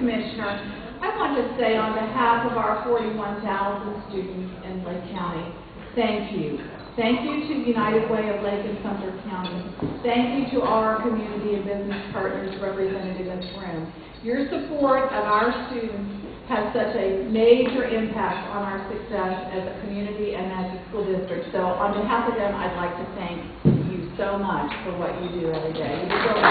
Commissioner, I want to say on behalf of our 41,000 students in Lake County, thank you. Thank you to United Way of Lake and Sumter County. Thank you to all our community and business partners represented in this room. Your support of our students has such a major impact on our success as a community and as a school district. So on behalf of them, I'd like to thank you so much for what you do every day. You do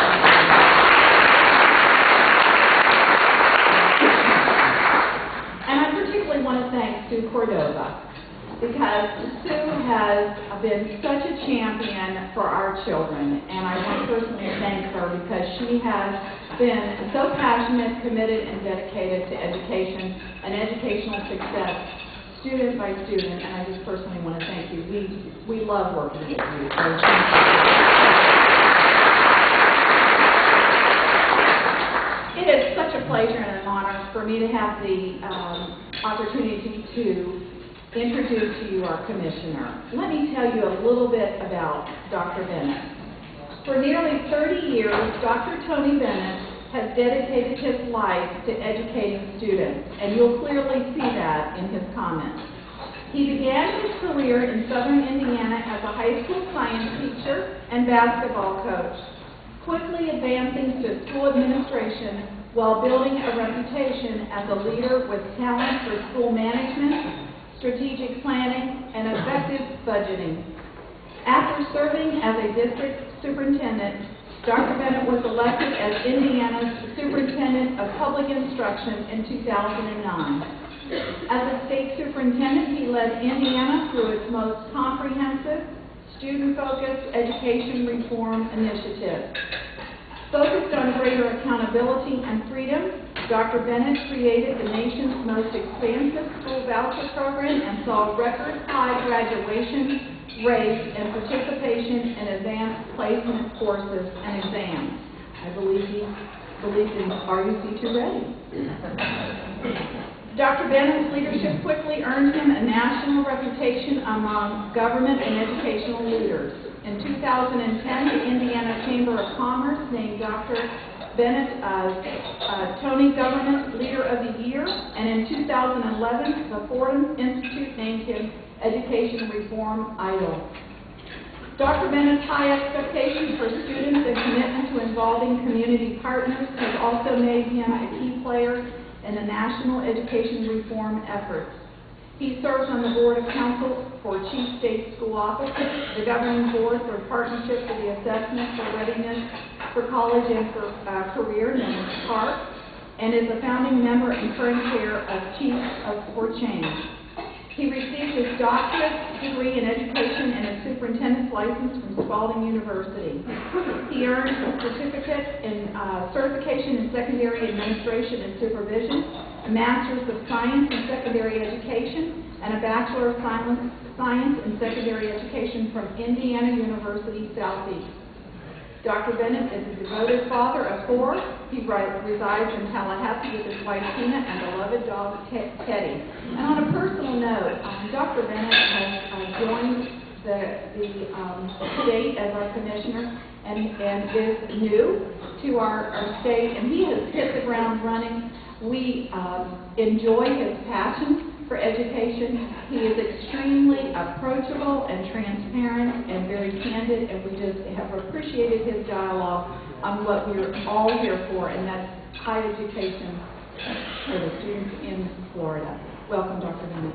and I particularly want to thank Sue Cordova, because Sue has been such a champion for our children, and I want to personally thank her because she has been so passionate, committed, and dedicated to education and educational success, student by student, and I just personally want to thank you. We love working with you. So thank you. It is such a pleasure and an honor for me to have the opportunity to introduce to you our commissioner. Let me tell you a little bit about Dr. Bennett. For nearly 30 years, Dr. Tony Bennett has dedicated his life to educating students, and you'll clearly see that in his comments. He began his career in southern Indiana as a high school science teacher and basketball coach, quickly advancing to school administration while building a reputation as a leader with talent for school management, strategic planning, and effective budgeting. After serving as a district superintendent, Dr. Bennett was elected as Indiana's Superintendent of Public Instruction in 2009. As a state superintendent, he led Indiana through its most comprehensive, student-focused education reform initiative. Focused on greater accountability and freedom, Dr. Bennett created the nation's most expansive school voucher program and saw record high graduation rates and participation in advanced placement courses and exams. I believe he believed in RUC2 ready. Dr. Bennett's leadership quickly earned him a national reputation among government and educational leaders. In 2010, the Indiana Chamber of Commerce named Dr. Bennett as Tony Government Leader of the Year, and in 2011, the Fordham Institute named him Education Reform Idol. Dr. Bennett's high expectations for students and commitment to involving community partners has also made him a key player in the national education reform efforts. He serves on the Board of Council for Chief State School Officers, the Governing Board for Partnership for the Assessment for Readiness for College and for Career, known as PARC, and is a founding member and current chair of Chiefs for Change. He received his doctorate degree in education and a superintendent's license from Spalding University. He earned a certificate in certification in secondary administration and supervision, a master's of science in secondary education, and a bachelor of science in secondary education from Indiana University Southeast. Dr. Bennett is a devoted father of 4. He resides in Tallahassee with his wife Tina and beloved dog Teddy. And on a personal note, Dr. Bennett has joined the state as our commissioner and is new to our state, and he has hit the ground running. We enjoy his passion for education. He is extremely approachable and transparent and very candid, and we just have appreciated his dialogue on what we're all here for, and that's high education for the students in Florida. Welcome, Dr. Bennett.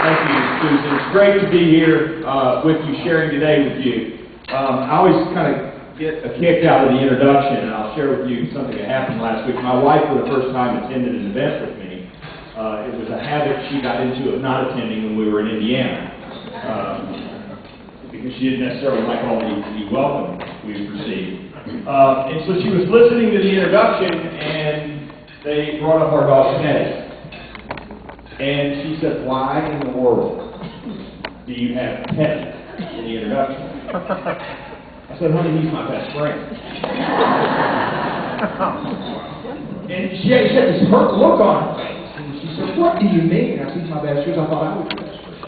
Thank you, Susan. It's great to be here with you, sharing today with you. I always kind of get a kick out of the introduction, and I'll share with you something that happened last week. My wife, for the first time, attended an event with me. It was a habit she got into of not attending when we were in Indiana, because she didn't necessarily like all the welcome we received. And so she was listening to the introduction, and they brought up our dog Teddy. And she said, "Why in the world do you have Teddy in the introduction?" I said, "Honey, he's my best friend." And she had this hurt look on her face. And she said, "What do you mean?" I said, "He's my best friend." I thought I was your best friend.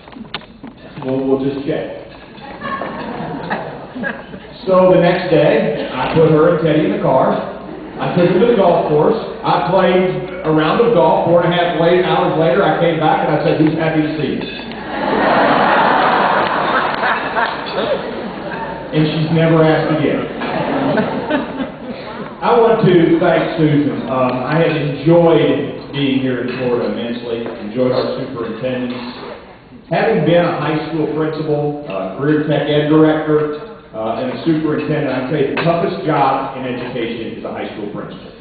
Well, we'll just check. So the next day, I put her and Teddy in the car. I took him to the golf course. I played a round of golf. 4.5 hours later, I came back and I said, "Who's happy to see you?" And she's never asked again. I want to thank Susan. I have enjoyed being here in Florida immensely. Enjoyed our superintendents. Having been a high school principal, career tech ed director, and a superintendent, I'd say the toughest job in education is a high school principal.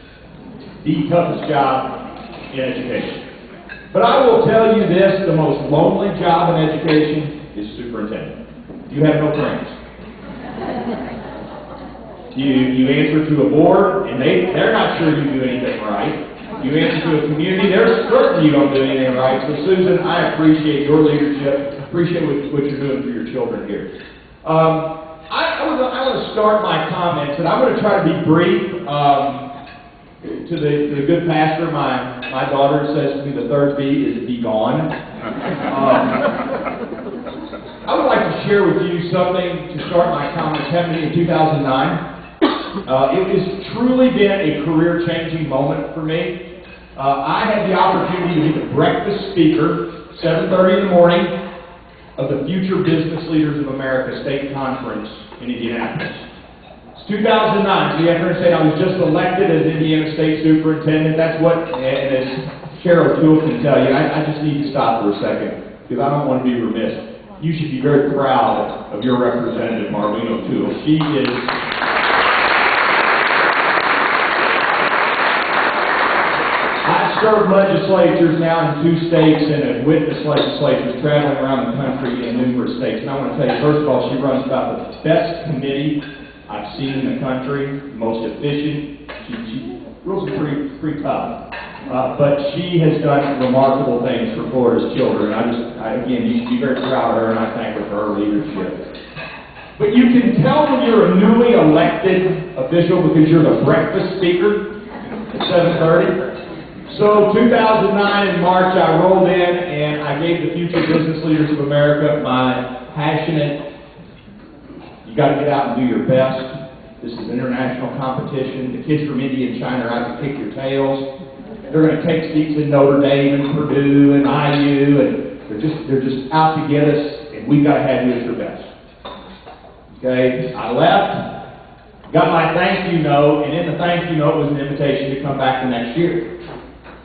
The toughest job in education. But I will tell you this, the most lonely job in education is superintendent. You have no friends. You answer to a board, and they're not sure you do anything right. You answer to a community, they're certain you don't do anything right. So Susan, I appreciate your leadership, appreciate what you're doing for your children here. I want to start my comments, and I'm going to try to be brief. To the good pastor, my daughter says to me the third B is be gone. I would like to share with you something to start my comments happening in 2009. It has truly been a career-changing moment for me. I had the opportunity to be the breakfast speaker, 7:30 in the morning, of the Future Business Leaders of America State Conference in Indianapolis. It's 2009, so you have to understand I was just elected as Indiana State Superintendent. That's what, and as Cheryl Toole can tell you, I just need to stop for a second, because I don't want to be remiss. You should be very proud of your representative, Marlena Toole. She is... I've served legislatures now in 2 states and have witnessed legislatures traveling around the country in numerous states. And I want to tell you, first of all, she runs about the best committee I've seen in the country, most efficient. She rules are pretty tough. But she has done remarkable things for Florida's children. Again, you should be very proud of her, and I thank her for her leadership. But you can tell when you're a newly elected official because you're the breakfast speaker at 7:30. So 2009 in March, I rolled in and I gave the Future Business Leaders of America my passionate, you got to get out and do your best. This is international competition. The kids from India and China are out to kick your tails. They're going to take seats in Notre Dame and Purdue and IU, and they're just out to get us, and we've got to have you at your best. Okay, I left, got my thank you note, and in the thank you note was an invitation to come back the next year,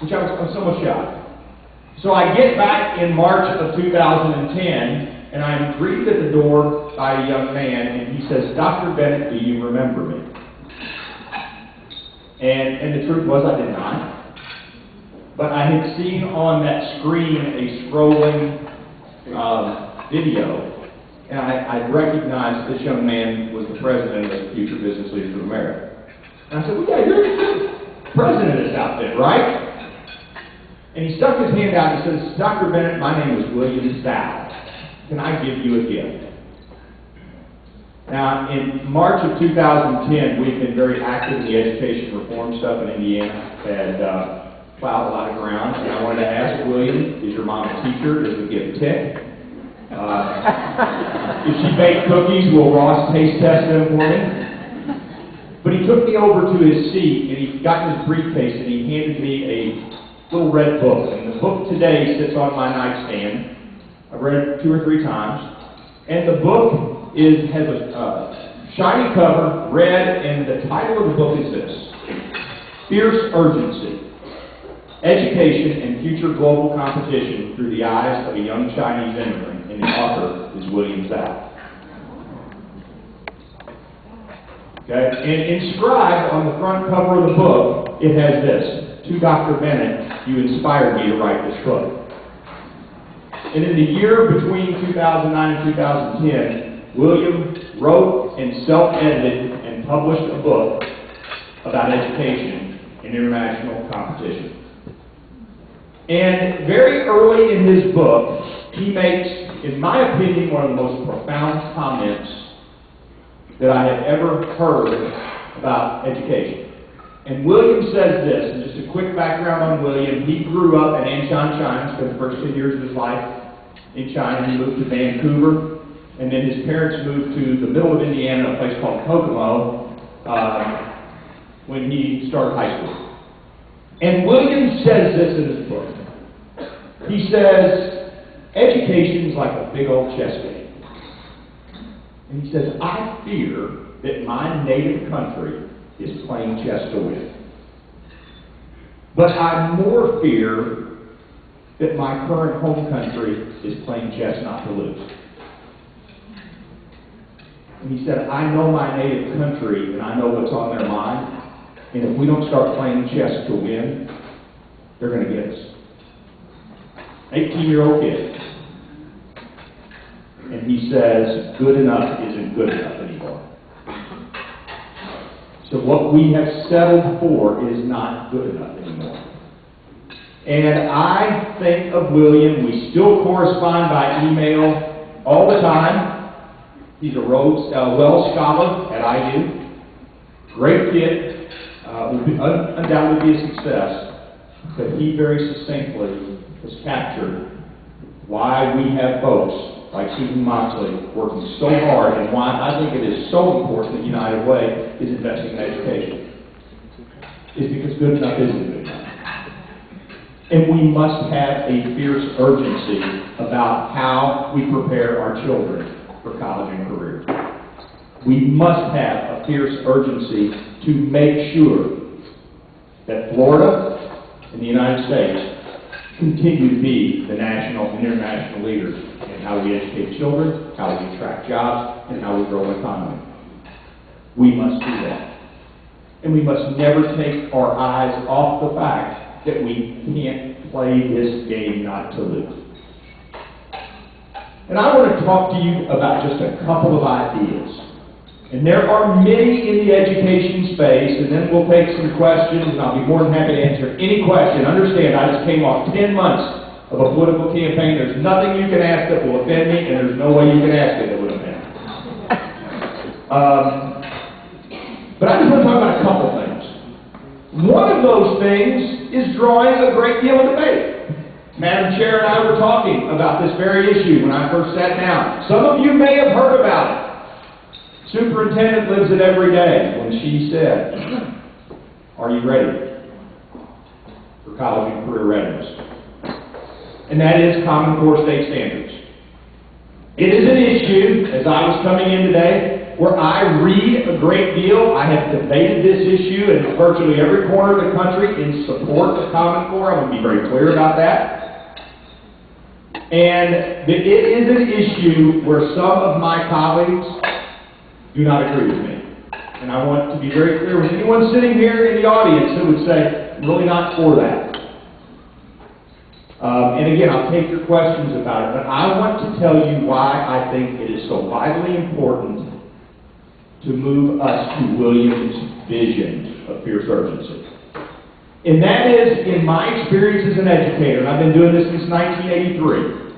which I was somewhat shocked. So I get back in March of 2010, and I'm greeted at the door by a young man, and he says, "Dr. Bennett, do you remember me?" And the truth was I did not. But I had seen on that screen a scrolling video, and I recognized this young man was the president of the Future Business Leaders of America. And I said, "Well, yeah, you're the president of this outfit, right?" And he stuck his hand out and says, "Dr. Bennett, my name is William Dow. Can I give you a gift?" Now, in March of 2010, we've been very active in the education reform stuff in Indiana, and plowed a lot of ground. And I wanted to ask William, is your mom a teacher? Does the gift tick? If she baked cookies, will Ross taste test them for me? But he took me over to his seat, and he got in his briefcase, and he handed me a little red book. And the book today sits on my nightstand. I've read it 2 or 3 times. And the book has a shiny cover, red, and the title of the book is this: Fierce Urgency, Education and Future Global Competition Through the Eyes of a Young Chinese Immigrant. And the author is William Zhao. Okay? And inscribed on the front cover of the book, it has this: "To Dr. Bennett, you inspired me to write this book." And in the year between 2009 and 2010, William wrote and self-edited and published a book about education and international competition. And very early in his book, he makes, in my opinion, one of the most profound comments that I have ever heard about education. And William says this, and just a quick background on William. He grew up in Anshan, China, spent the first 10 years of his life in China. He moved to Vancouver and then his parents moved to the middle of Indiana, a place called Kokomo, when he started high school. And William says this in his book. He says, education is like a big old chess game. And he says, I fear that my native country is playing chess to win. But I more fear that my current home country is playing chess not to lose. And he said, I know my native country and I know what's on their mind. And if we don't start playing chess to win, they're going to get us. 18-year-old kid. And he says, good enough isn't good enough anymore. So what we have settled for is not good enough anymore. And I think of William. We still correspond by email all the time. He's a Wells Scholar at IU. Great kid. Will undoubtedly be a success. But he very succinctly has captured why we have folks like Susan Moxley working so hard, and why I think it is so important that United Way is investing in education. Is because good enough isn't good enough. And we must have a fierce urgency about how we prepare our children for college and careers. We must have a fierce urgency to make sure that Florida and the United States continue to be the national and international leaders in how we educate children, how we attract jobs, and how we grow an economy. We must do that. And we must never take our eyes off the fact that we can't play this game not to lose. And I want to talk to you about just a couple of ideas. And there are many in the education space, and then we'll take some questions, and I'll be more than happy to answer any question. Understand, I just came off 10 months of a political campaign. There's nothing you can ask that will offend me, and there's no way you can ask it that would offend me. But I just want to talk about a couple things. One of those things is drawing a great deal of debate. Madam Chair and I were talking about this very issue when I first sat down. Some of you may have heard about it. Superintendent lives it every day when she said, are you ready for college and career readiness? And that is Common Core state standards. It is an issue, as I was coming in today, where I read a great deal. I have debated this issue in virtually every corner of the country in support of Common Core. I want to be very clear about that. And it is an issue where some of my colleagues do not agree with me. And I want to be very clear with anyone sitting here in the audience that would say, I'm really not for that. And again, I'll take your questions about it, but I want to tell you why I think it is so vitally important to move us to William's vision of fierce urgency. And that is, in my experience as an educator, and I've been doing this since 1983,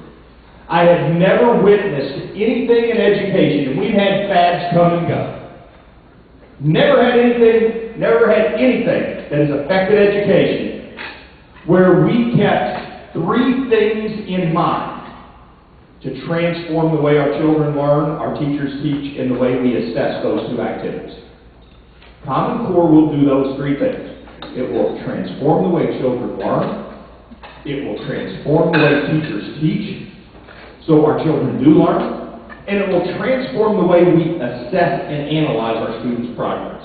I have never witnessed anything in education, and we've had fads come and go. Never had anything that has affected education where we kept three things in mind to transform the way our children learn, our teachers teach, and the way we assess those two activities. Common Core will do those three things. It will transform the way children learn. It will transform the way teachers teach, so our children do learn, and it will transform the way we assess and analyze our students' progress.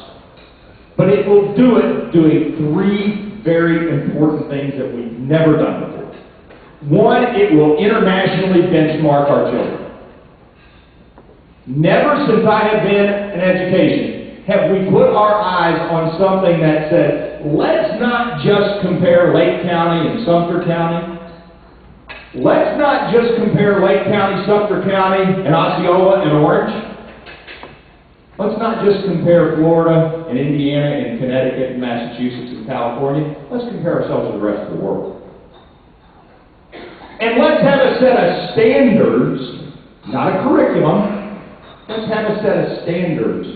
But it will do it doing three very important things that we've never done before. One, it will internationally benchmark our children. Never since I have been in education have we put our eyes on something that said, let's not just compare Lake County and Sumter County. Let's not just compare Lake County, Sumter County, and Osceola and Orange. Let's not just compare Florida and Indiana and Connecticut and Massachusetts and California. Let's compare ourselves to the rest of the world. And let's have a set of standards, not a curriculum. Let's have a set of standards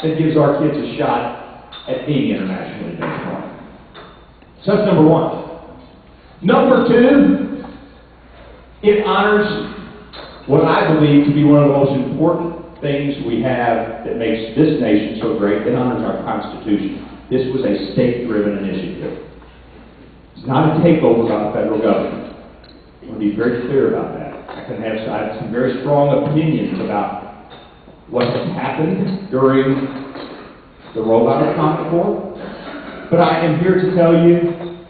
that gives our kids a shot at being internationally benchmarked. So that's number one. Number two, it honors what I believe to be one of the most important things we have that makes this nation so great and honors our Constitution. This was a state-driven initiative. It's not a takeover by the federal government. I want to be very clear about that. I have some very strong opinions about what has happened during the rollout of Common Core, but I am here to tell you,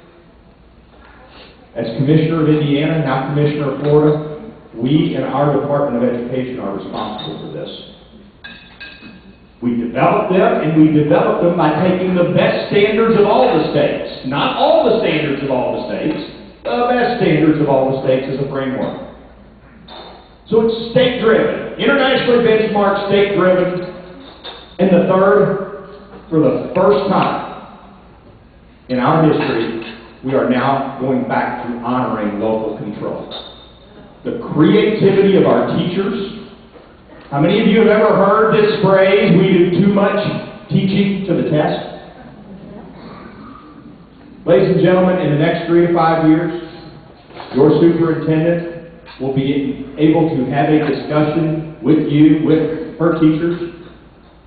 as Commissioner of Indiana, now Commissioner of Florida, we in our Department of Education are responsible for this. We developed them, and we developed them by taking the best standards of all the states. Not all the standards of all the states, the best standards of all the states as a framework. So it's state-driven, internationally benchmarked, state-driven. And the third, for the first time in our history, we are now going back to honoring local control. The creativity of our teachers. How many of you have ever heard this phrase, we do too much teaching to the test? Ladies and gentlemen, in the next 3 to 5 years, your superintendent will be able to have a discussion with you, with her teachers,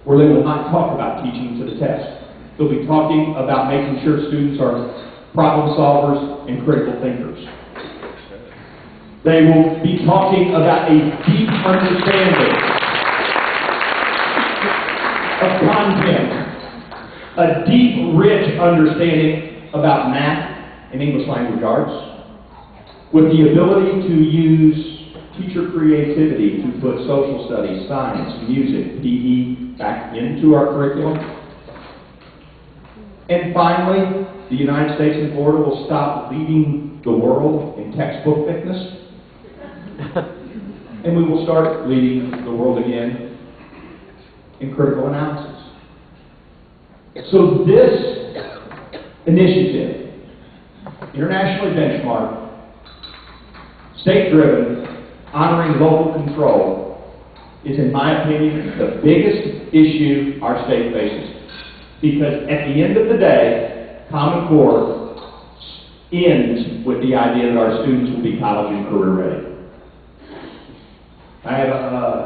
where they will not talk about teaching to the test. They'll be talking about making sure students are problem solvers and critical thinkers. They will be talking about a deep understanding of content, a deep, rich understanding about math and English language arts, with the ability to use teacher creativity to put social studies, science, music, PE back into our curriculum. And finally, the United States and Florida will stop leading the world in textbook thickness. And we will start leading the world again in critical analysis. So this initiative, internationally benchmarked, state-driven, honoring local control, is, in my opinion, the biggest issue our state faces. Because at the end of the day, Common Core ends with the idea that our students will be college and career ready. I have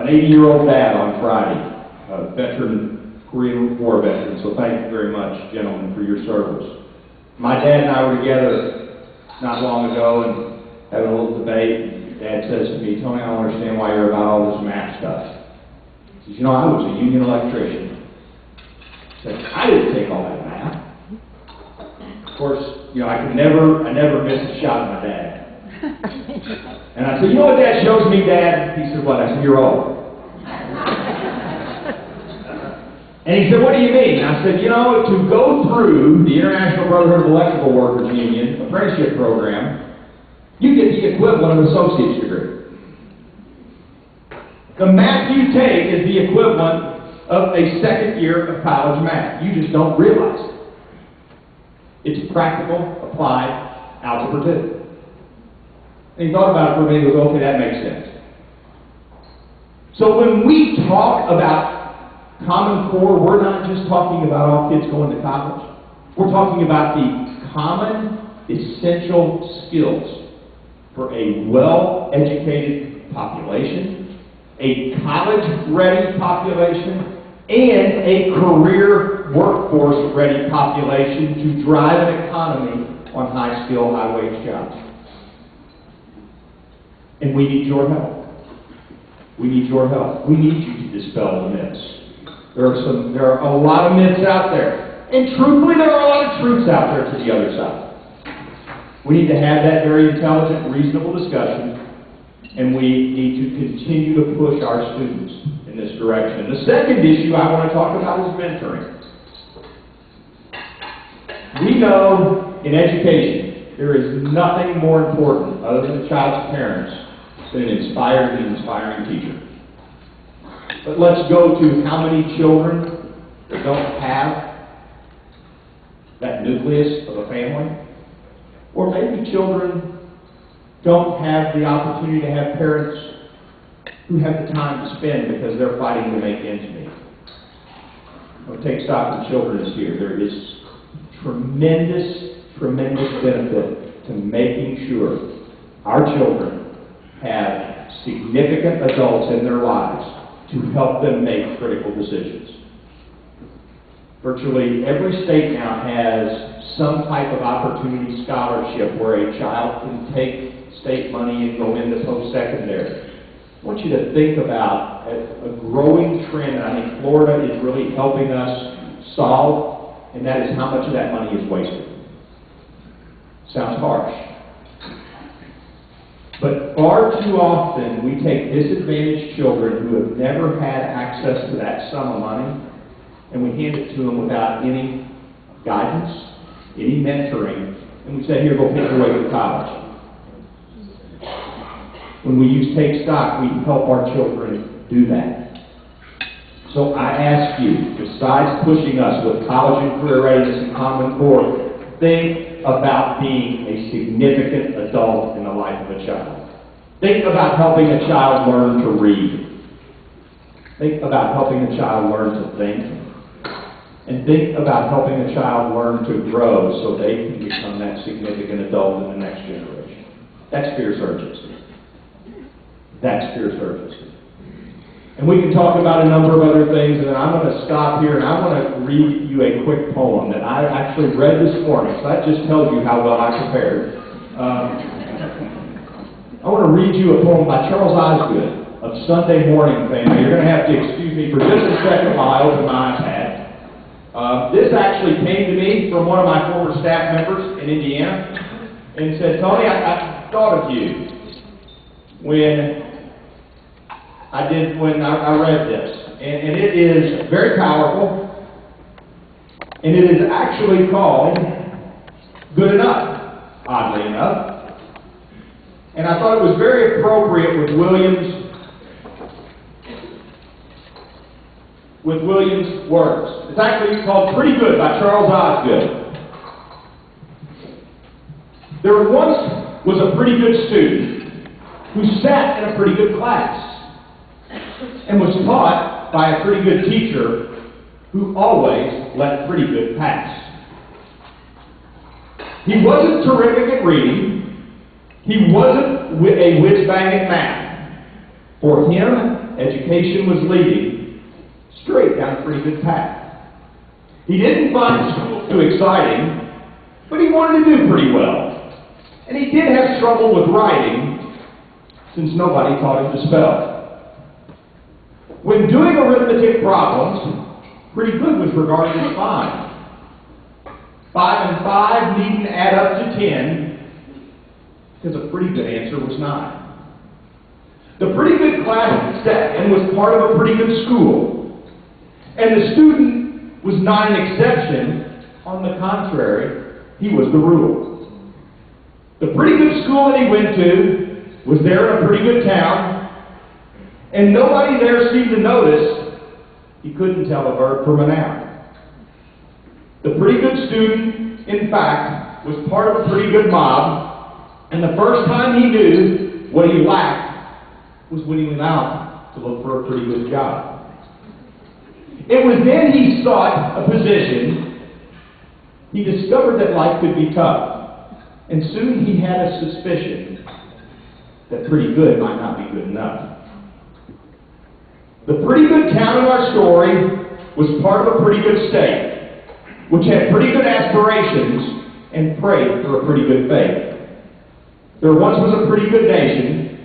an 80-year-old dad on Friday, a veteran, Korean War veteran, so thank you very much, gentlemen, for your service. My dad and I were together not long ago and having a little debate. Dad says to me, Tony, I don't understand why you're about all this math stuff. He says, you know, I was a union electrician. I said, I didn't take all that math. Of course, you know, I never miss a shot at my dad. And I said, you know what that shows me, Dad? He said, what? I said, you're old. And he said, what do you mean? I said, you know, to go through the International Brotherhood of Electrical Workers Union apprenticeship program, you get the equivalent of an associate's degree. The math you take is the equivalent of a second year of college math. You just don't realize it. It's practical, applied algebra 2. And he thought about it for a minute and goes, okay, that makes sense. So when we talk about Common Core, we're not just talking about all kids going to college. We're talking about the common, essential skills for a well-educated population, a college-ready population, and a career workforce-ready population to drive an economy on high-skill, high-wage jobs. And we need your help. We need your help. We need you to dispel the myths. There are a lot of myths out there. And truthfully, there are a lot of truths out there to the other side. We need to have that very intelligent, reasonable discussion, and we need to continue to push our students in this direction. The second issue I want to talk about is mentoring. We know in education there is nothing more important other than the child's parents than an inspired and inspiring teacher. But let's go to how many children that don't have that nucleus of a family. Or maybe children don't have the opportunity to have parents who have the time to spend because they're fighting to make ends meet. I'll take stock in children this year. There is tremendous, tremendous benefit to making sure our children have significant adults in their lives to help them make critical decisions. Virtually every state now has some type of opportunity scholarship where a child can take state money and go into post-secondary. I want you to think about a growing trend, and I think Florida is really helping us solve, and that is how much of that money is wasted. Sounds harsh. But far too often, we take disadvantaged children who have never had access to that sum of money, and we hand it to them without any guidance, any mentoring, and we say, here, go pick your way to college. When we use Take Stock, we help our children do that. So I ask you, besides pushing us with college and career readiness and Common Core, think about being a significant adult in the life of a child. Think about helping a child learn to read. Think about helping a child learn to think. And think about helping a child learn to grow so they can become that significant adult in the next generation. That's fierce urgency. That's fierce urgency. And we can talk about a number of other things, and then I'm going to stop here, and I want to read you a quick poem that I actually read this morning, so that just tells you how well I prepared. I want to read you a poem by Charles Osgood of Sunday Morning fame. Now, you're going to have to excuse me for just a second while I open my iPad. This actually came to me from one of my former staff members in Indiana and said, Tony, I thought of you when I read this. And it is very powerful, and it is actually called Good Enough, oddly enough. And I thought it was very appropriate with Williams' words. It's actually called Pretty Good by Charles Osgood. There once was a pretty good student who sat in a pretty good class and was taught by a pretty good teacher who always let pretty good pass. He wasn't terrific at reading. He wasn't a whiz-bang at math. For him, education was leading straight down a pretty good path. He didn't find school too exciting, but he wanted to do pretty well. And he did have trouble with writing, since nobody taught him to spell. When doing arithmetic problems, pretty good was regarded as fine. 5 and 5 needn't add up to 10, because a pretty good answer was 9. The pretty good class sat and was part of a pretty good school. And the student was not an exception. On the contrary, he was the rule. The pretty good school that he went to was there in a pretty good town, and nobody there seemed to notice he couldn't tell a verb from a noun. The pretty good student, in fact, was part of a pretty good mob, and the first time he knew what he lacked was when he went out to look for a pretty good job. It was then he sought a position. He discovered that life could be tough, and soon he had a suspicion that pretty good might not be good enough. The pretty good town in our story was part of a pretty good state, which had pretty good aspirations and prayed for a pretty good faith. There once was a pretty good nation,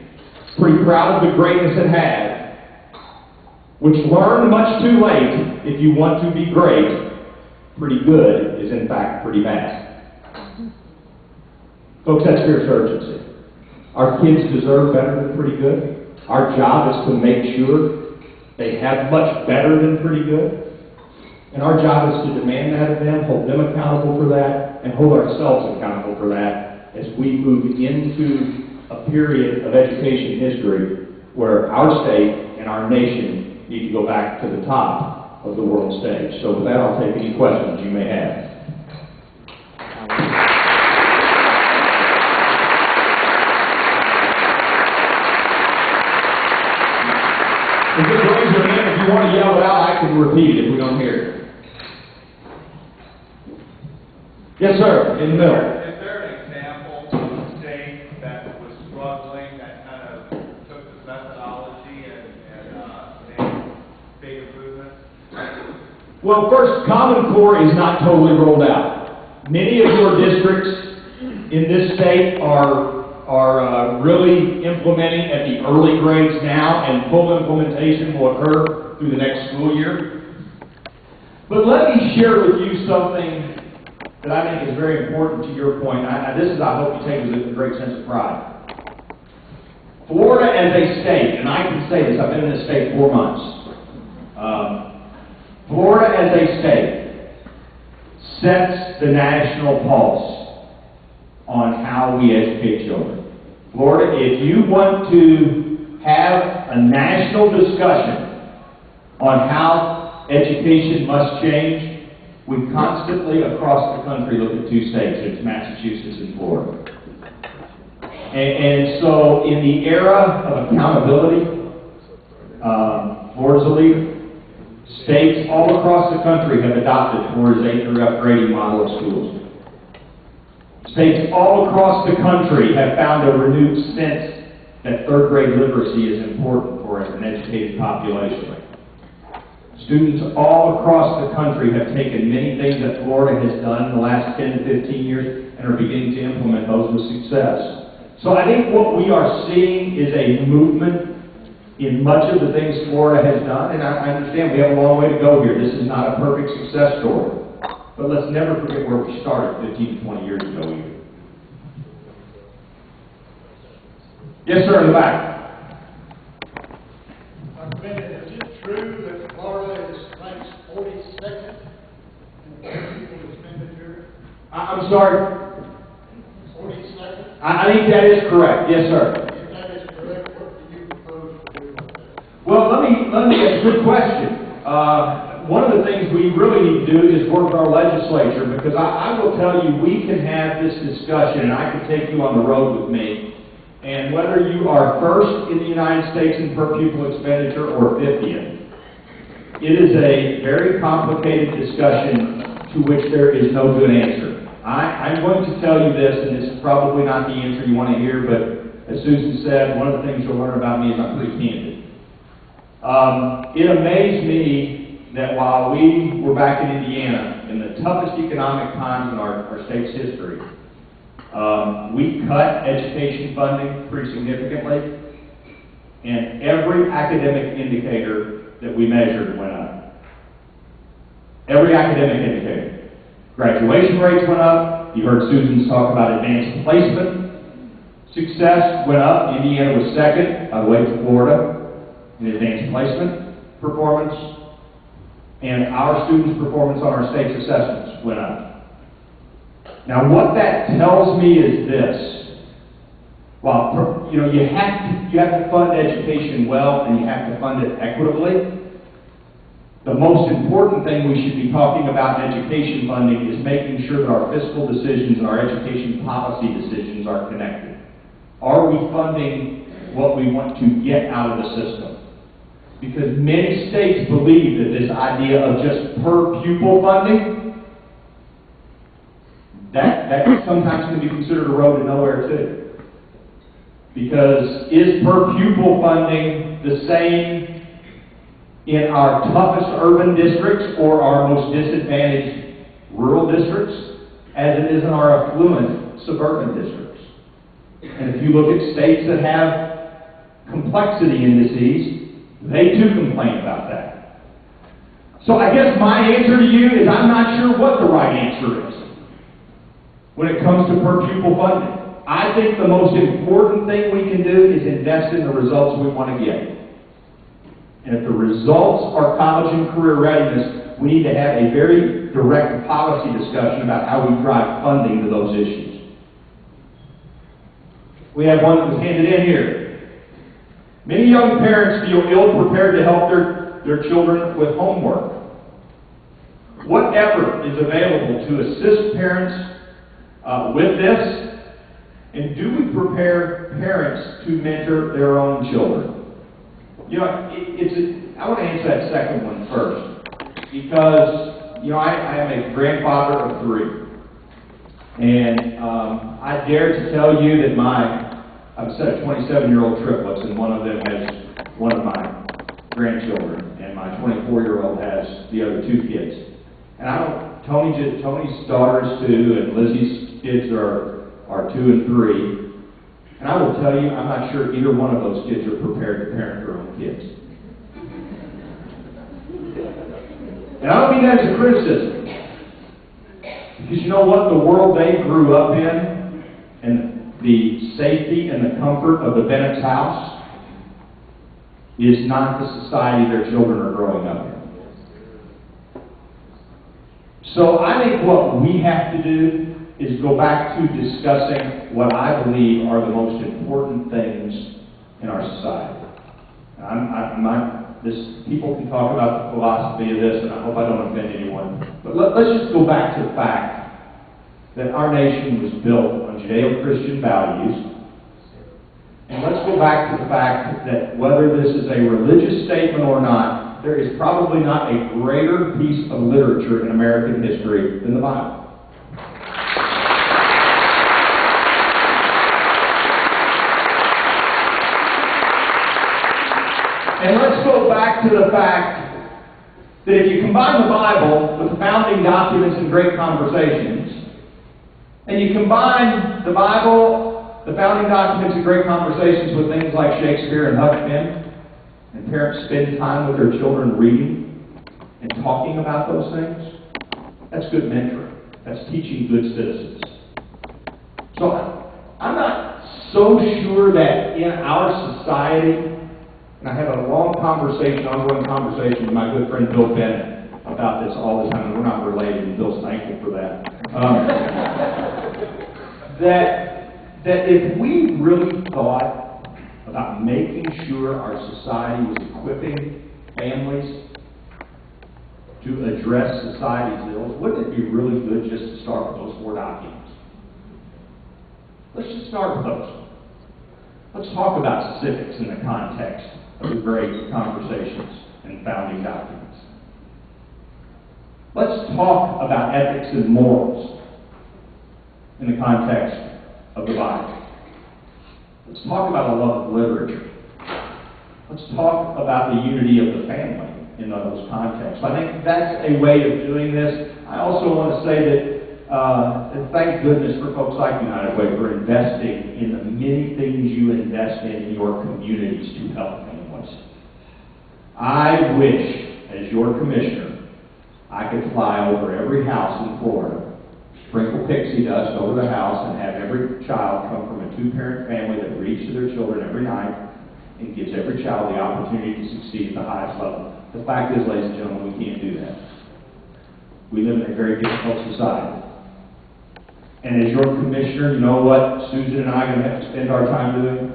pretty proud of the greatness it had, which learned much too late, if you want to be great, pretty good is in fact pretty bad. Folks, that's fierce urgency. Our kids deserve better than pretty good. Our job is to make sure they have much better than pretty good. And our job is to demand that of them, hold them accountable for that, and hold ourselves accountable for that as we move into a period of education history where our state and our nation need to go back to the top of the world stage. So with that, I'll take any questions you may have. Just raise your hand. If you want to yell it out, I can repeat it if we don't hear it. Yes, sir, in the middle. Is there an example of a state that was struggling, that kind of took the Well, first, Common Core is not totally rolled out. Many of your districts in this state are really implementing at the early grades now, and full implementation will occur through the next school year. But let me share with you something that I think is very important to your point. This is, I hope you take with a great sense of pride. Florida as a state, and I can say this, I've been in this state 4 months. Florida as a state sets the national pulse on how we educate children. Florida, if you want to have a national discussion on how education must change, we constantly across the country look at 2 states. It's Massachusetts and Florida. And so in the era of accountability, Florida's a leader. States all across the country have adopted Florida's 8th through F grading model of schools. States all across the country have found a renewed sense that 3rd grade literacy is important for an educated population. Students all across the country have taken many things that Florida has done in the last 10 to 15 years and are beginning to implement those with success. So I think what we are seeing is a movement in much of the things Florida has done, and I understand we have a long way to go here. This is not a perfect success story. But let's never forget where we started 15 to 20 years ago either. Yes, sir, in the back. Bennett, is it true that Florida is ranked 42nd in per-pupil expenditure? I'm sorry? 42nd? I think that is correct. Yes, sir. If that is correct, what do you propose to do about that? Well, let me that's a good question. One of the things we really need to do is work with our legislature, because I will tell you, we can have this discussion, and I can take you on the road with me, and whether you are first in the United States in per pupil expenditure or 50th, it is a very complicated discussion to which there is no good answer. I'm going to tell you this, and this is probably not the answer you want to hear, but as Susan said, one of the things you'll learn about me is I'm pretty candid. It amazed me that while we were back in Indiana, in the toughest economic times in our state's history, we cut education funding pretty significantly, and every academic indicator that we measured went up. Every academic indicator. Graduation rates went up. You heard Susan talk about advanced placement. Success went up. Indiana was second, by the way, to Florida in advanced placement performance. And our students' performance on our state's assessments went up. Now, what that tells me is this. While, you have to fund education well, and you have to fund it equitably. The most important thing we should be talking about in education funding is making sure that our fiscal decisions and our education policy decisions are connected. Are we funding what we want to get out of the system? Because many states believe that this idea of just per pupil funding, that sometimes can be considered a road to nowhere too. Because is per pupil funding the same in our toughest urban districts or our most disadvantaged rural districts as it is in our affluent suburban districts? And if you look at states that have complexity indices, they too complain about that. So I guess my answer to you is I'm not sure what the right answer is when it comes to per pupil funding. I think the most important thing we can do is invest in the results we want to get. And if the results are college and career readiness, we need to have a very direct policy discussion about how we drive funding to those issues. We have one that was handed in here. Many young parents feel ill-prepared to help their children with homework. What effort is available to assist parents with this? And do we prepare parents to mentor their own children? I want to answer that second one first, because, I am a grandfather of 3. And I dare to tell you that I've a set of 27-year-old triplets, and one of them has one of my grandchildren, and my my 24-year-old has the other two kids. And I don't, Tony's daughter is 2, and Lizzie's kids are 2 and 3. And I will tell you, I'm not sure either one of those kids are prepared to parent their own kids. And I don't mean that as a criticism. Because you know what? The world they grew up in, and the safety and the comfort of the Bennett's house, is not the society their children are growing up in. So I think what we have to do is go back to discussing what I believe are the most important things in our society. People can talk about the philosophy of this, and I hope I don't offend anyone. But let's just go back to the fact that our nation was built on Judeo-Christian values. And let's go back to the fact that whether this is a religious statement or not, there is probably not a greater piece of literature in American history than the Bible. And let's go back to the fact that if you combine the Bible with the founding documents and great conversations, and you combine the Bible, the founding documents and great conversations with things like Shakespeare and Huck Finn, and parents spend time with their children reading and talking about those things, that's good mentoring. That's teaching good citizens. So I'm not so sure that in our society, and I have a long conversation, ongoing conversation with my good friend Bill Bennett about this all the time, and we're not related, and Bill's thankful for that. That if we really thought about making sure our society was equipping families to address society's ills, wouldn't it be really good just to start with those 4 documents? Let's just start with those. Let's talk about civics in the context of the great conversations and founding documents. Let's talk about ethics and morals in the context of the Bible. Let's talk about a love of literature. Let's talk about the unity of the family in those contexts. I think that's a way of doing this. I also want to say that thank goodness for folks like United Way for investing in the many things you invest in your communities to help families. I wish, as your commissioner, I could fly over every house in Florida, sprinkle pixie dust over the house, and have every child come from a 2-parent family that reads to their children every night and gives every child the opportunity to succeed at the highest level. The fact is, ladies and gentlemen, we can't do that. We live in a very difficult society. And as your commissioner, you know what Susan and I are going to have to spend our time doing?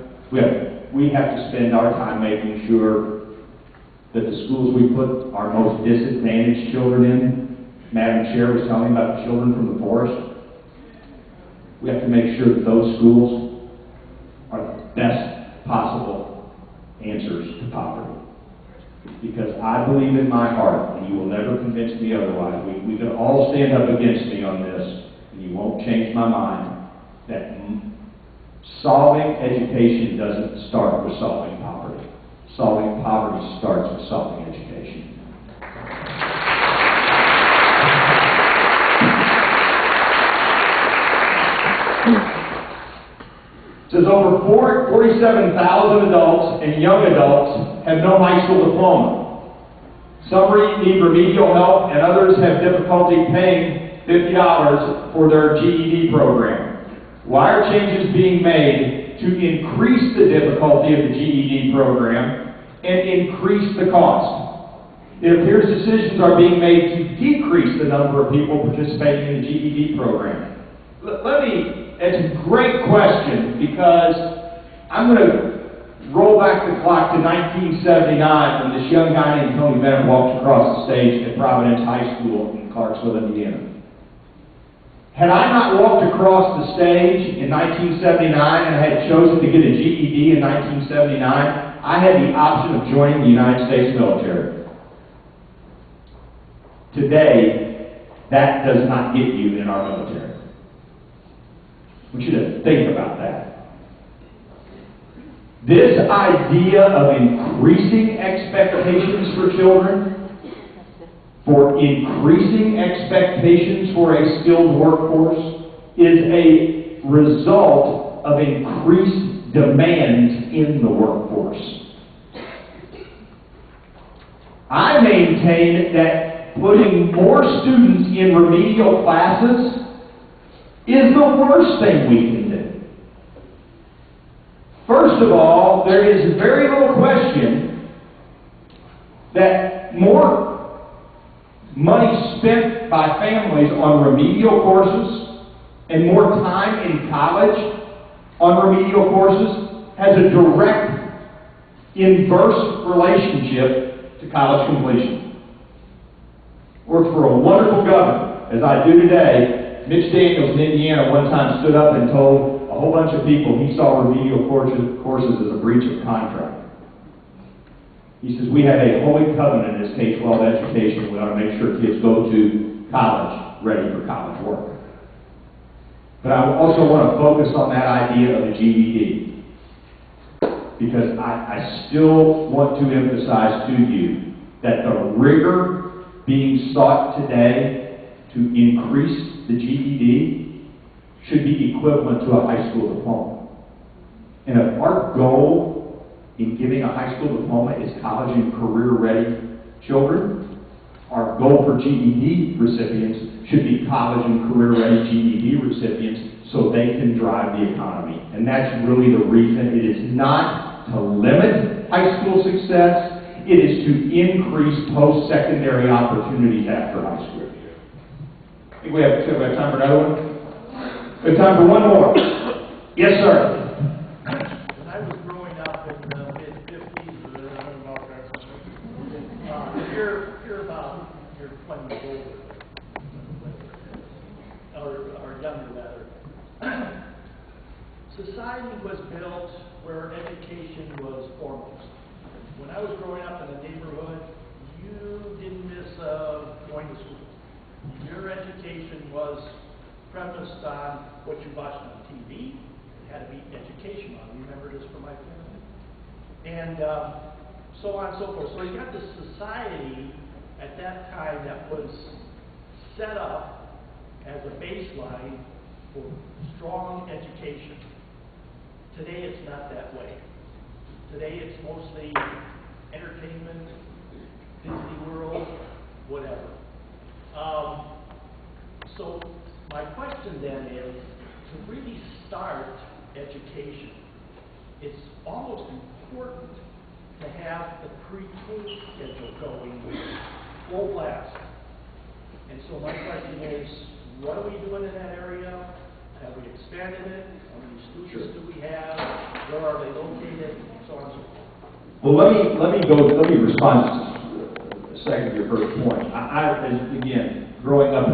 We have to spend our time making sure that the schools we put our most disadvantaged children in, Madam Chair was telling me about the children from the forest. We have to make sure that those schools are the best possible answers to poverty. Because I believe in my heart, and you will never convince me otherwise, we can all stand up against me on this, and you won't change my mind, that solving education doesn't start with solving poverty. Solving poverty starts with solving education. It says over 47,000 adults and young adults have no high school diploma. Some need remedial help, and others have difficulty paying $50 for their GED program. Why are changes being made to increase the difficulty of the GED program and increase the cost? It appears decisions are being made to decrease the number of people participating in the GED program. It's a great question, because I'm going to roll back the clock to 1979 when this young guy named Tony Bennett walked across the stage at Providence High School in Clarksville, Indiana. Had I not walked across the stage in 1979 and had chosen to get a GED in 1979, I had the option of joining the United States military. Today, that does not get you in our military. I want you to think about that. This idea of increasing expectations for children, for increasing expectations for a skilled workforce, is a result of increased demands in the workforce. I maintain that putting more students in remedial classes is the worst thing we can do. First of all, there is very little question that more money spent by families on remedial courses and more time in college on remedial courses has a direct inverse relationship to college completion. Worked for a wonderful governor, as I do today. Mitch Daniels in Indiana one time stood up and told a whole bunch of people he saw remedial courses as a breach of contract. He says, we have a holy covenant in this K-12 education. We ought to make sure kids go to college ready for college work. But I also want to focus on that idea of the GED, because I still want to emphasize to you that the rigor being sought today to increase the GED should be equivalent to a high school diploma. And if our goal in giving a high school diploma is college and career-ready children, our goal for GED recipients should be college and career-ready GED recipients so they can drive the economy. And that's really the reason. It is not to limit high school success. It is to increase post-secondary opportunities after high school. I think we have time for another one. We have time for one more. Yes, sir. When I was growing up in the mid-50s, you're about, you're 20 years older, or younger rather. Society was built where education was foremost. When I was growing up in the neighborhood, you didn't miss going to school. Your education was premised on what you watched on TV. It had to be educational. I remember this from my family. And so on and so forth. So you got this society at that time that was set up as a baseline for strong education. Today it's not that way. Today it's mostly entertainment, Disney World, whatever. So my question then is, to really start education, it's almost important to have the pre-K schedule going full blast. And so my question is, what are we doing in that area? Have we expanded it? How many students do we have? Where are they located? So on and so forth. Well, let me respond to a second to your first point. Again, growing up in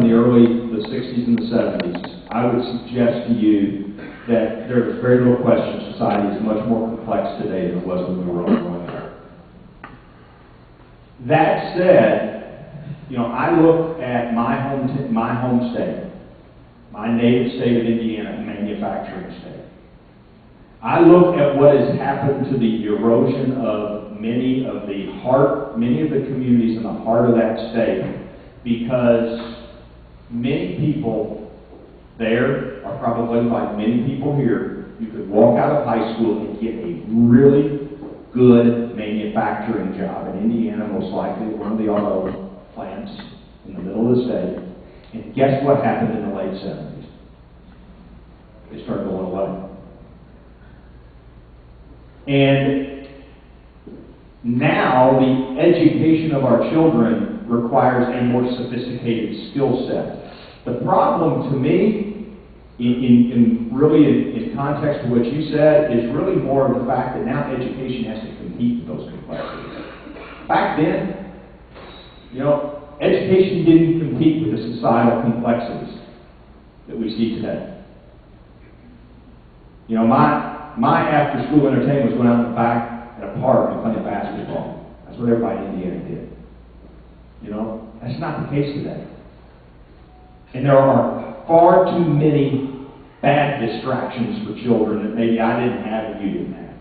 the 60s and the 70s, I would suggest to you that there is very little question society is much more complex today than it was when we were all growing up. That said, I look at my home state, my native state of Indiana, a manufacturing state. I look at what has happened to the erosion of many of the communities in the heart of that state, because many people there are probably like many people here. You could walk out of high school and get a really good manufacturing job in Indiana, most likely one of the auto plants in the middle of the state. And guess what happened in the late 70s? They started going away. And now the education of our children requires a more sophisticated skill set. The problem to me, in context to what you said, is really more of the fact that now education has to compete with those complexities. Back then, education didn't compete with the societal complexities that we see today. My after-school entertainment was going out in the back at a park and playing basketball. That's what everybody in Indiana did. That's not the case today. And there are far too many bad distractions for children that maybe I didn't have and you didn't have.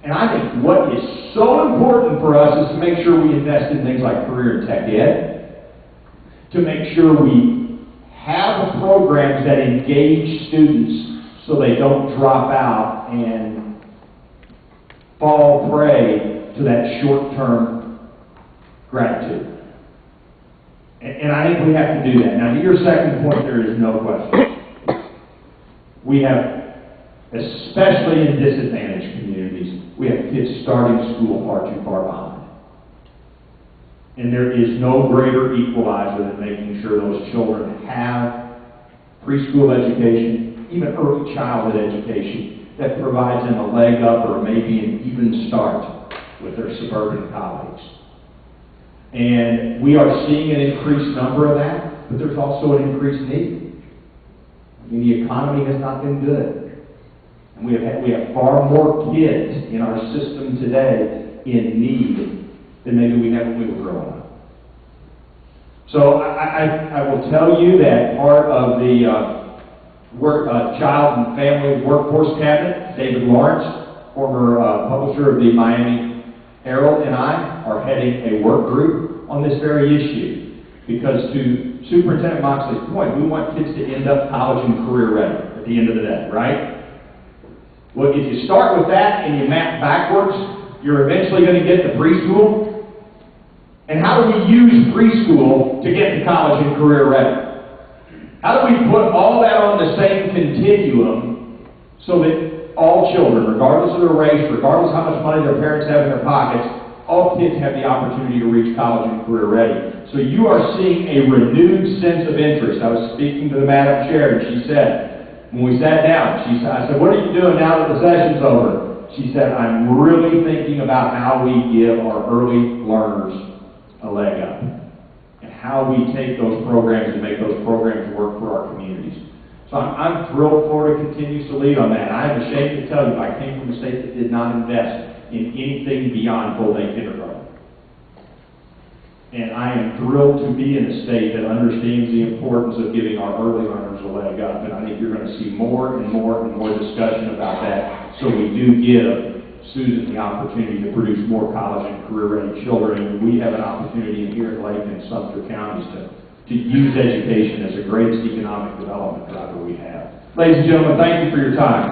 And I think what is so important for us is to make sure we invest in things like career and tech ed, to make sure we have programs that engage students so they don't drop out and fall prey to that short-term gratitude. And I think we have to do that. Now, to your second point, there is no question. We have, especially in disadvantaged communities, we have kids starting school far too far behind. And there is no greater equalizer than making sure those children have preschool education, even early childhood education, that provides them a leg up or maybe an even start with their suburban colleagues. And we are seeing an increased number of that, but there's also an increased need. I mean, the economy has not been good. And we have far more kids in our system today in need than maybe we had when we were growing up. So I will tell you that part of the Child and Family Workforce Cabinet, David Lawrence, former publisher of the Miami Herald, and I are heading a work group on this very issue. Because to Superintendent Moxley's point, we want kids to end up college and career ready at the end of the day, right? Well, if you start with that and you map backwards, you're eventually going to get to preschool. And how do we use preschool to get to college and career ready? How do we put all that on the same continuum so that all children, regardless of their race, regardless of how much money their parents have in their pockets, all kids have the opportunity to reach college and career ready? So you are seeing a renewed sense of interest. I was speaking to the Madam Chair, and she said, when we sat down, I said, what are you doing now that the session's over? She said, I'm really thinking about how we give our early learners a leg up and how we take those programs and make those programs work for our communities. So I'm thrilled Florida continues to lead on that. I'm ashamed to tell you, I came from a state that did not invest in anything beyond full-day kindergarten. And I am thrilled to be in a state that understands the importance of giving our early learners a leg up. And I think you're going to see more and more and more discussion about that. So we do give Susan the opportunity to produce more college and career-ready children. And we have an opportunity here in Lake and Sumter counties to use education as the greatest economic development driver we have. Ladies and gentlemen, thank you for your time.